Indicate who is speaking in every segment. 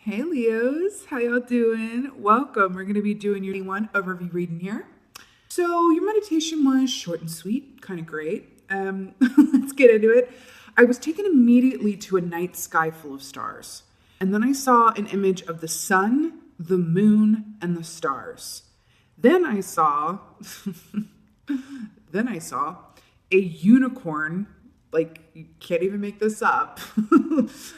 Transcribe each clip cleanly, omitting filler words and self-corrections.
Speaker 1: Hey Leos, how y'all doing? Welcome. We're going to be doing your one overview reading here. So your meditation was short and sweet, kind of great. Let's get into it. I was taken immediately to a night sky full of stars. And then I saw an image of the sun, the moon, and the stars. Then I saw a unicorn, like you can't even make this up,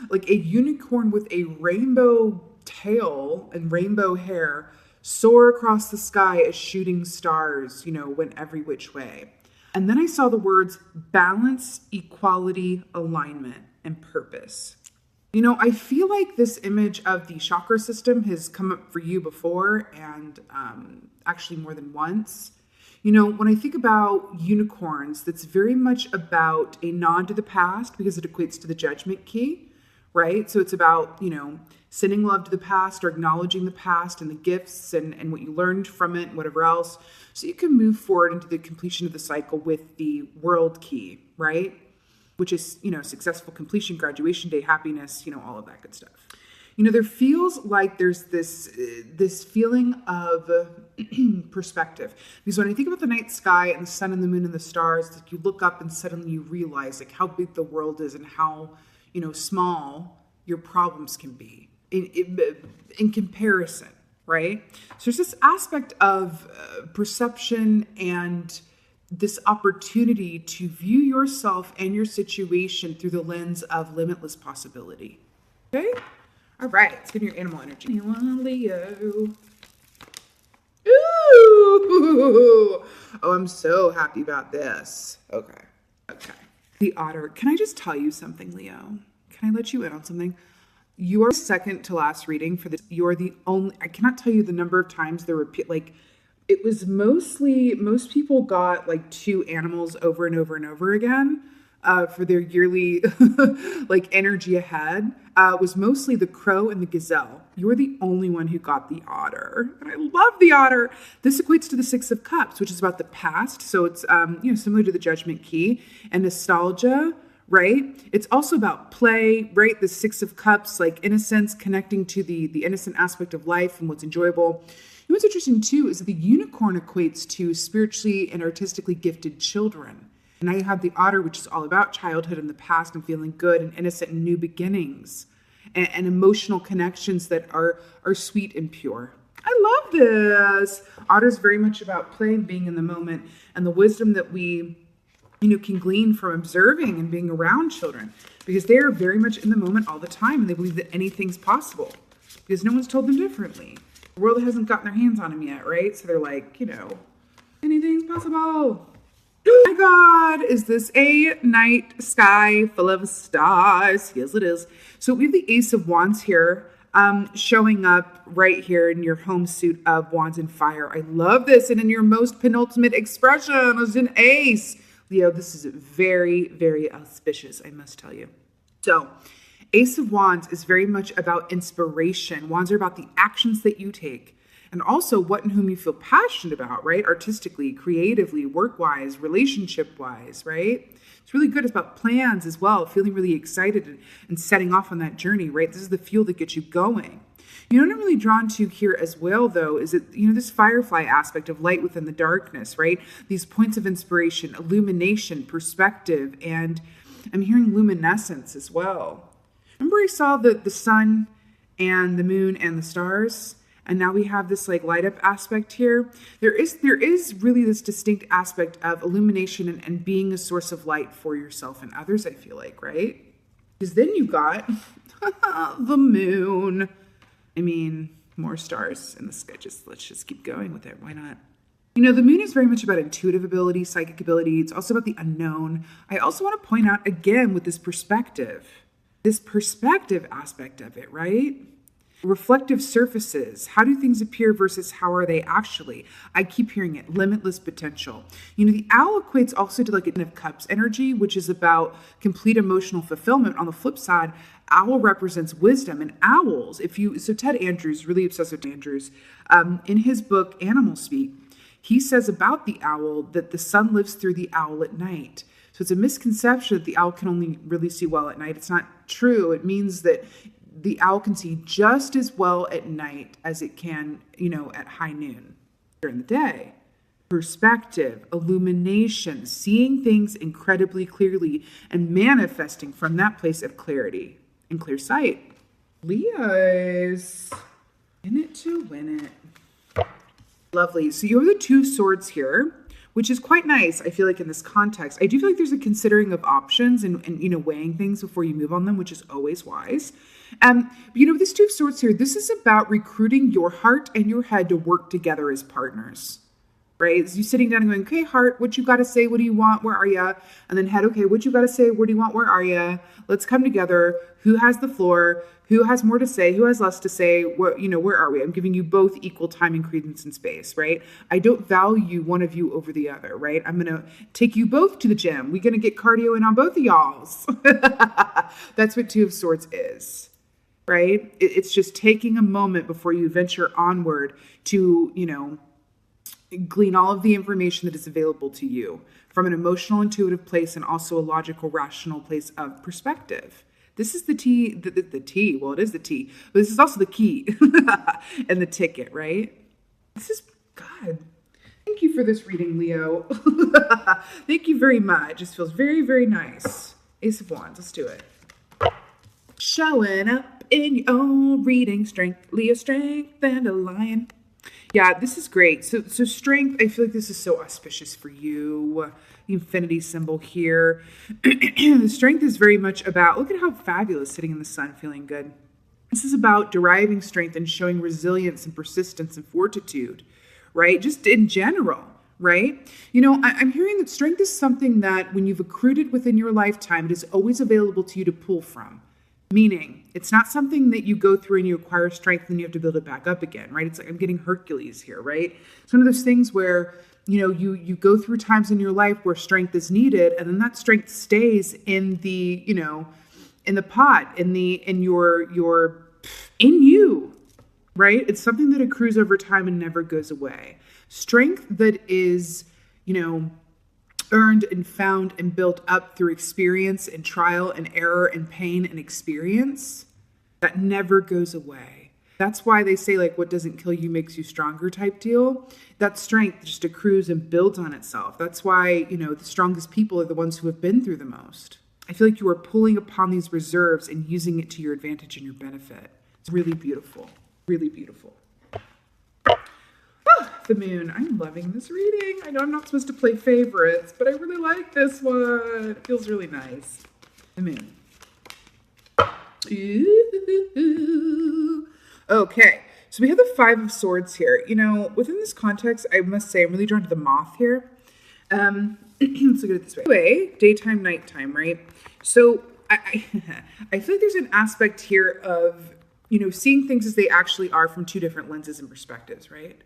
Speaker 1: like a unicorn with a rainbow tail and rainbow hair soar across the sky as shooting stars, went every which way. And then I saw the words balance, equality, alignment, and purpose. I feel like this image of the chakra system has come up for you before, and actually more than once. When I think about unicorns, that's very much about a nod to the past because it equates to the judgment key, right? So it's about, sending love to the past or acknowledging the past and the gifts and what you learned from it and whatever else. So you can move forward into the completion of the cycle with the world key, right? Which is, successful completion, graduation day, happiness, all of that good stuff. There feels like there's this feeling of perspective. Because when I think about the night sky and the sun and the moon and the stars, like you look up and suddenly you realize like how big the world is and how, small your problems can be in comparison, right? So there's this aspect of perception and this opportunity to view yourself and your situation through the lens of limitless possibility. Okay? All right, let's get your animal energy. Leo. Ooh! Oh, I'm so happy about this. Okay. The otter. Can I just tell you something, Leo? Can I let you in on something? You are second to last reading for this. You're the only, I cannot tell you the number of times there were, it was mostly, most people got like two animals over and over and over again. For their yearly energy ahead was mostly the crow and the gazelle. You were the only one who got the otter. And I love the otter. This equates to the Six of Cups, which is about the past. So it's, similar to the Judgment Key and nostalgia, right? It's also about play, right? The Six of Cups, like innocence, connecting to the innocent aspect of life and what's enjoyable. What's interesting too is that the unicorn equates to spiritually and artistically gifted children. And now you have the otter, which is all about childhood and the past and feeling good and innocent and new beginnings and emotional connections that are sweet and pure. I love this. Otter's very much about playing, being in the moment, and the wisdom that we, can glean from observing and being around children because they are very much in the moment all the time and they believe that anything's possible because no one's told them differently. The world hasn't gotten their hands on them yet, right? So they're like, anything's possible. Oh my God, is this a night sky full of stars? Yes, it is. So we have the Ace of Wands here showing up right here in your home suit of Wands and Fire. I love this. And in your most penultimate expression is an ace. Leo, this is very, very auspicious, I must tell you. So Ace of Wands is very much about inspiration. Wands are about the actions that you take. And also what and whom you feel passionate about, right? Artistically, creatively, work-wise, relationship-wise, right? It's really good. It's about plans as well, feeling really excited and setting off on that journey, right? This is the fuel that gets you going. What I'm really drawn to here as well, though, is that, this firefly aspect of light within the darkness, right? These points of inspiration, illumination, perspective, and I'm hearing luminescence as well. Remember I saw the sun and the moon and the stars? And now we have this light up aspect here. There is really this distinct aspect of illumination and being a source of light for yourself and others, I feel like, right? Because then you got the moon. More stars in the sky. Let's just keep going with it. Why not? The moon is very much about intuitive ability, psychic ability. It's also about the unknown. I also want to point out again with this perspective aspect of it, right? Reflective surfaces. How do things appear versus how are they actually? I keep hearing it. Limitless potential. The owl equates also to a Ten of Cups energy, which is about complete emotional fulfillment. On the flip side, owl represents wisdom. And owls, so Ted Andrews, really obsessed with Andrews, in his book, Animal Speak, he says about the owl that the sun lives through the owl at night. So it's a misconception that the owl can only really see well at night. It's not true. It means that the owl can see just as well at night as it can, at high noon during the day. Perspective, illumination, seeing things incredibly clearly and manifesting from that place of clarity and clear sight. Leos, in it to win it. Lovely. So you have the 2 swords here, which is quite nice. I feel like in this context, I do feel like there's a considering of options and weighing things before you move on them, which is always wise. This 2 swords here, this is about recruiting your heart and your head to work together as partners. Right? So you sitting down and going, okay, heart, what you got to say? What do you want? Where are you? And then head, okay, what you got to say? Where do you want? Where are you? Let's come together. Who has the floor? Who has more to say? Who has less to say? Where are we? I'm giving you both equal time and credence and space, right? I don't value one of you over the other, right? I'm going to take you both to the gym. We're going to get cardio in on both of y'all's. That's what 2 of Swords is, right? It's just taking a moment before you venture onward to, glean all of the information that is available to you from an emotional, intuitive place and also a logical, rational place of perspective. This is the T, the T. Well, it is the T, but this is also the key and the ticket, right? This is, God, thank you for this reading, Leo. Thank you very much. It just feels very, very nice. Ace of Wands, let's do it. Showing up in your own reading, strength, Leo, strength and a lion. Yeah, this is great. So strength, I feel like this is so auspicious for you. The infinity symbol here. The strength is very much about, look at how fabulous sitting in the sun, feeling good. This is about deriving strength and showing resilience and persistence and fortitude, right? Just in general, right? I'm hearing that strength is something that when you've accrued it within your lifetime, it is always available to you to pull from. Meaning, it's not something that you go through and you acquire strength and you have to build it back up again, right? It's like I'm getting Hercules here, right? It's one of those things where, you go through times in your life where strength is needed, and then that strength stays in the, in the pot, in you, right? It's something that accrues over time and never goes away. Strength that is, earned and found and built up through experience and trial and error and pain and experience, that never goes away. That's why they say, like, what doesn't kill you makes you stronger type deal. That strength just accrues and builds on itself. That's why, the strongest people are the ones who have been through the most. I feel like you are pulling upon these reserves and using it to your advantage and your benefit. It's really beautiful. Really beautiful. The moon. I'm loving this reading. I know I'm not supposed to play favorites, but I really like this one. It feels really nice. The moon. Ooh. Okay. So we have the 5 of Swords here. Within this context, I must say I'm really drawn to the moth here. Let's look at it this way. Anyway, daytime, nighttime, right? So I feel like there's an aspect here of, seeing things as they actually are from 2 different lenses and perspectives, right?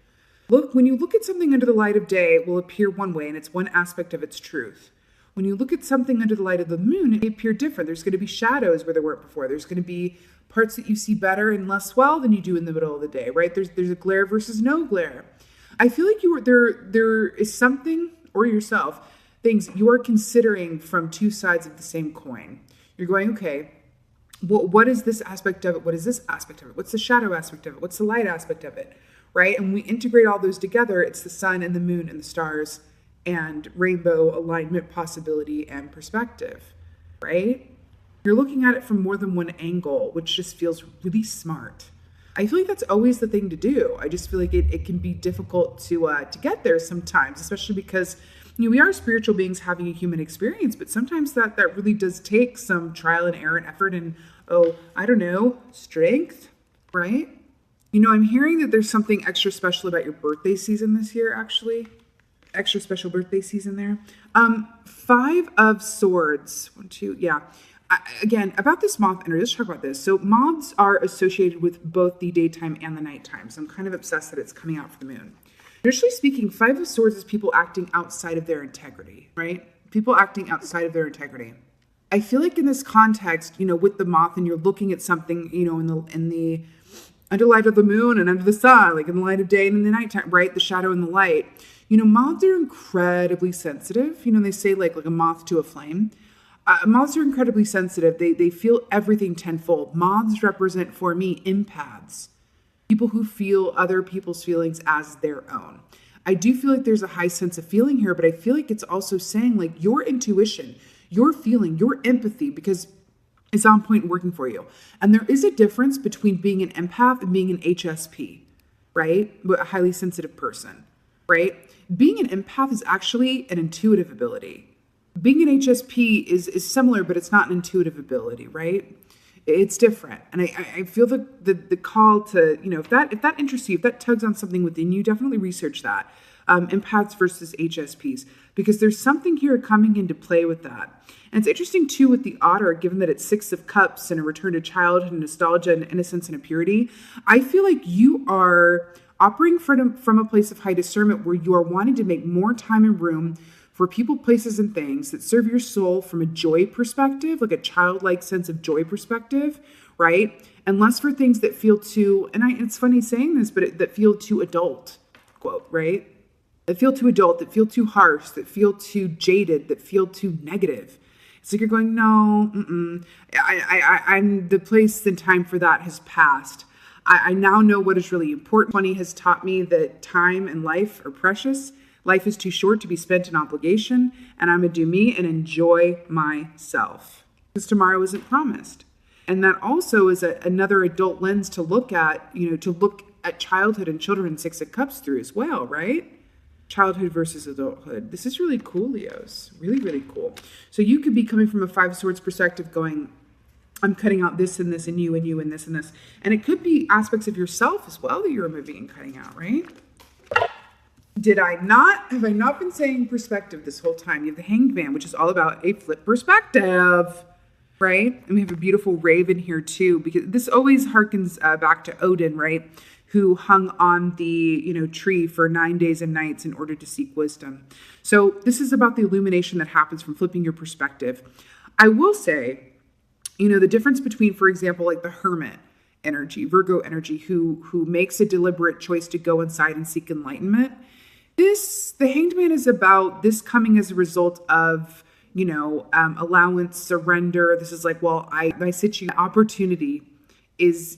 Speaker 1: Look, when you look at something under the light of day, it will appear one way, and it's one aspect of its truth. When you look at something under the light of the moon, it may appear different. There's going to be shadows where there weren't before. There's going to be parts that you see better and less well than you do in the middle of the day, right? There's a glare versus no glare. I feel like there is something, or yourself, things you are considering from 2 sides of the same coin. You're going, okay, what is this aspect of it? What is this aspect of it? What's the shadow aspect of it? What's the light aspect of it? Right? And we integrate all those together. It's the sun and the moon and the stars and rainbow alignment, possibility, and perspective, right? You're looking at it from more than one angle, which just feels really smart. I feel like that's always the thing to do. I just feel like it can be difficult to get there sometimes, especially because we are spiritual beings having a human experience, but sometimes that really does take some trial and error and effort and, strength, right? I'm hearing that there's something extra special about your birthday season this year, actually. Extra special birthday season there. 5 of Swords. 1, 2, yeah. Again, about this moth energy, let's talk about this. So moths are associated with both the daytime and the nighttime. So I'm kind of obsessed that it's coming out for the moon. Initially speaking, 5 of Swords is people acting outside of their integrity, right? People acting outside of their integrity. I feel like in this context, with the moth and you're looking at something, in the under light of the moon and under the sun, like in the light of day and in the nighttime, right? The shadow and the light. Moths are incredibly sensitive. They say like a moth to a flame. Moths are incredibly sensitive. They feel everything tenfold. Moths represent for me empaths, people who feel other people's feelings as their own. I do feel like there's a high sense of feeling here, but I feel like it's also saying like your intuition, your feeling, your empathy, because it's on point and working for you. And there is a difference between being an empath and being an HSP, right? A highly sensitive person, right? Being an empath is actually an intuitive ability. Being an HSP is similar, but it's not an intuitive ability, right? It's different. And I feel the call to, if that interests you, if that tugs on something within you, definitely research that. Empaths versus HSPs, because there's something here coming into play with that. And it's interesting too with the otter, given that it's 6 of cups and a return to childhood and nostalgia and innocence and a purity. I feel like you are operating from a place of high discernment where you are wanting to make more time and room for people, places, and things that serve your soul from a joy perspective, like a childlike sense of joy perspective, right? And less for things that feel too, it's funny saying this, but that feel too adult, quote, right? That feel too adult, that feel too harsh, that feel too jaded, that feel too negative. It's like you're going, no, I'm the place and time for that has passed. I now know what is really important. 20 has taught me that time and life are precious. Life is too short to be spent in obligation, and I'm going to do me and enjoy myself. Because tomorrow isn't promised. And that also is another adult lens to look at, to look at childhood and children 6 of cups through as well, right? Childhood versus adulthood. This is really cool, Leos. Really, really cool. So you could be coming from a 5 of swords perspective going, I'm cutting out this and this and you and this and this. And it could be aspects of yourself as well that you're removing and cutting out, right? Have I not been saying perspective this whole time? You have the Hanged Man, which is all about a flip perspective, right? And we have a beautiful raven here too, because this always harkens back to Odin, right? Who hung on the tree for 9 days and nights in order to seek wisdom. So this is about the illumination that happens from flipping your perspective. I will say, the difference between, for example, like the Hermit energy, Virgo energy, who makes a deliberate choice to go inside and seek enlightenment. The Hanged Man is about this coming as a result of, allowance, surrender. This is like, well, my situation, opportunity is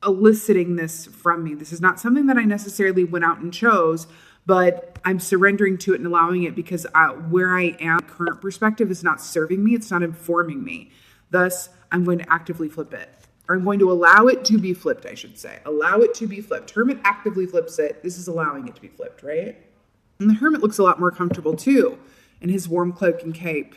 Speaker 1: eliciting this from me. This is not something that I necessarily went out and chose, but I'm surrendering to it and allowing it because where I am, current perspective is not serving me. It's not informing me. Thus, I'm going to actively flip it. Or I'm going to allow it to be flipped, I should say. Allow it to be flipped. Hermit actively flips it. This is allowing it to be flipped, right? And the Hermit looks a lot more comfortable too in his warm cloak and cape,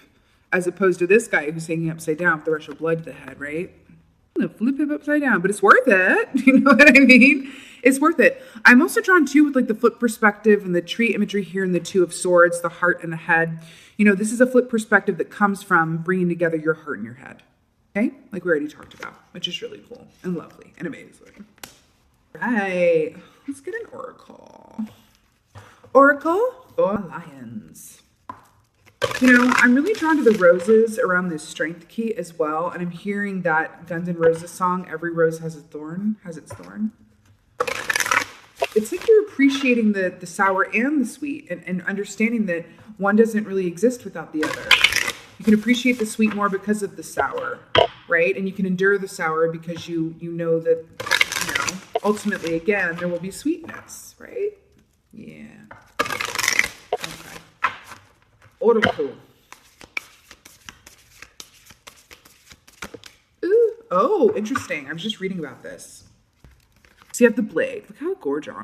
Speaker 1: as opposed to this guy who's hanging upside down with the rush of blood to the head, right? I'm going to flip him upside down, but it's worth it. You know what I mean? It's worth it. I'm also drawn too with like the flip perspective and the tree imagery here in the 2 of swords, the heart and the head. This is a flip perspective that comes from bringing together your heart and your head. Okay? Like we already talked about, which is really cool and lovely and amazing. Right. Let's get an oracle. Oracle for Lions. I'm really drawn to the roses around this strength key as well. And I'm hearing that Guns N' Roses song, Every Rose Has its Thorn. It's like you're appreciating the sour and the sweet and understanding that one doesn't really exist without the other. You can appreciate the sweet more because of the sour, right? And you can endure the sour because you know that, ultimately, again, there will be sweetness, right? Yeah. Okay. Oracle. Ooh. Oh, interesting. I was just reading about this. So you have the blade. Look how gorgeous.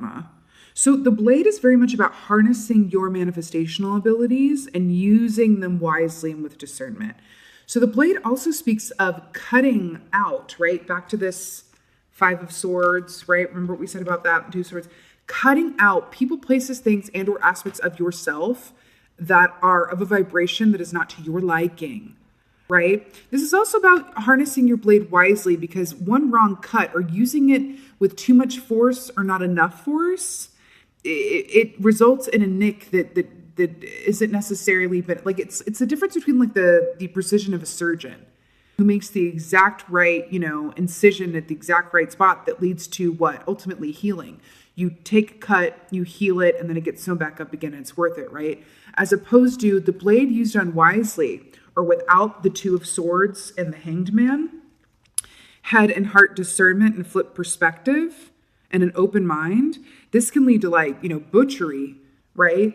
Speaker 1: So the blade is very much about harnessing your manifestational abilities and using them wisely and with discernment. So the blade also speaks of cutting out, right? Back to this 5 of swords, right? Remember what we said about that, 2 swords. Cutting out people, places, things, and or aspects of yourself that are of a vibration that is not to your liking, right? This is also about harnessing your blade wisely, because one wrong cut or using it with too much force or not enough force, it results in a nick that isn't necessarily, but like it's the difference between like the precision of a surgeon who makes the exact right, incision at the exact right spot that leads to what? Ultimately healing. You take a cut, you heal it, and then it gets sewn back up again and it's worth it, right? As opposed to the blade used unwisely or without the Two of Swords and the Hanged Man, head and heart discernment and flip perspective and an open mind, this can lead to butchery, right?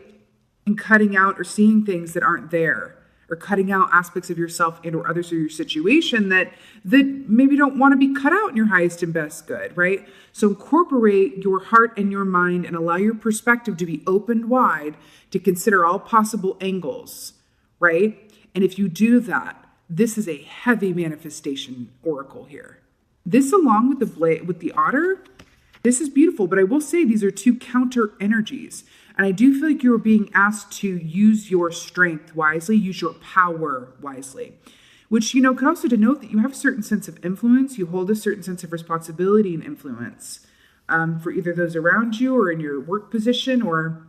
Speaker 1: And cutting out or seeing things that aren't there, or cutting out aspects of yourself and or others or your situation that maybe don't want to be cut out in your highest and best good, right? So incorporate your heart and your mind and allow your perspective to be opened wide to consider all possible angles, right? And if you do that, this is a heavy manifestation oracle here. This, along with the otter, this is beautiful, but I will say these are two counter energies. And I do feel like you are being asked to use your strength wisely, use your power wisely, which, could also denote that you have a certain sense of influence. You hold a certain sense of responsibility and influence for either those around you or in your work position, or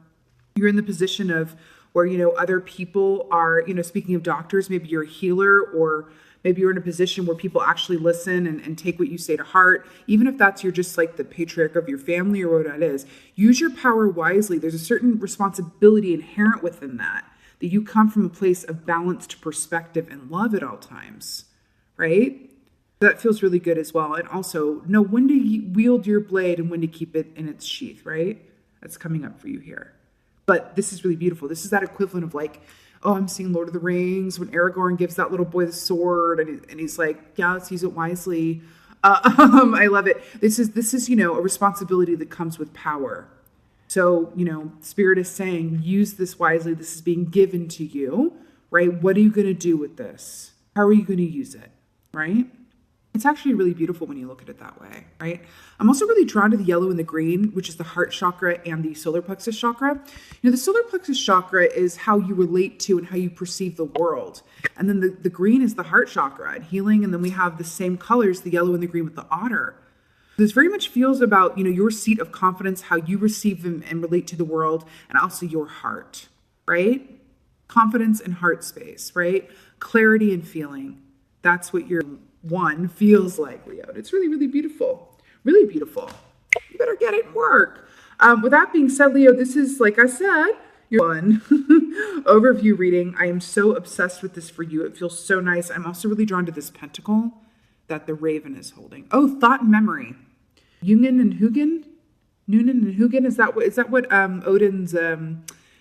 Speaker 1: you're in the position of where, other people are, speaking of doctors, maybe you're a healer, or maybe you're in a position where people actually listen and take what you say to heart. Even if you're just like the patriarch of your family or what that is, use your power wisely. There's a certain responsibility inherent within that you come from a place of balanced perspective and love at all times, right? That feels really good as well. And also know when to wield your blade and when to keep it in its sheath, right? That's coming up for you here. But this is really beautiful. This is that equivalent of I'm seeing Lord of the Rings when Aragorn gives that little boy the sword and he's like, yeah, let's use it wisely. I love it. This is, a responsibility that comes with power. So, Spirit is saying, use this wisely. This is being given to you, right? What are you going to do with this? How are you going to use it, right? It's actually really beautiful when you look at it that way, right? I'm also really drawn to the yellow and the green, which is the heart chakra and the solar plexus chakra. The solar plexus chakra is how you relate to and how you perceive the world. And then the green is the heart chakra and healing. And then we have the same colors, the yellow and the green with the otter. This very much feels about, your seat of confidence, how you receive and relate to the world, and also your heart, right? Confidence and heart space, right? Clarity and feeling. That's what your one feels like, Leo. It's really, really beautiful. Really beautiful. You better get it and work. With that being said, Leo, this is, like I said, your one overview reading. I am so obsessed with this for you. It feels so nice. I'm also really drawn to this pentacle that the raven is holding. Oh, thought and memory. Jungen and Hugin? Noonan and Hugin? Is that what Odin's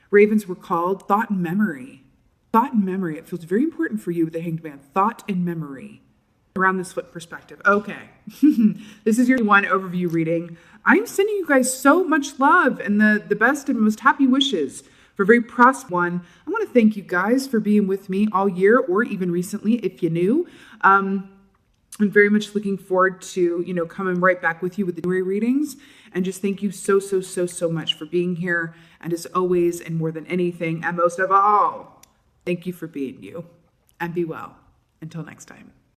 Speaker 1: ravens were called? Thought and memory. Thought and memory. It feels very important for you with the Hanged Man. Thought and memory. Around this flip perspective. Okay. This is your one overview reading. I'm sending you guys so much love and the best and most happy wishes for a very prosperous one. I want to thank you guys for being with me all year or even recently if you knew. I'm very much looking forward to, coming right back with you with the January readings. And just thank you so, so, so, so much for being here. And as always, and more than anything, and most of all, thank you for being you. And be well. Until next time.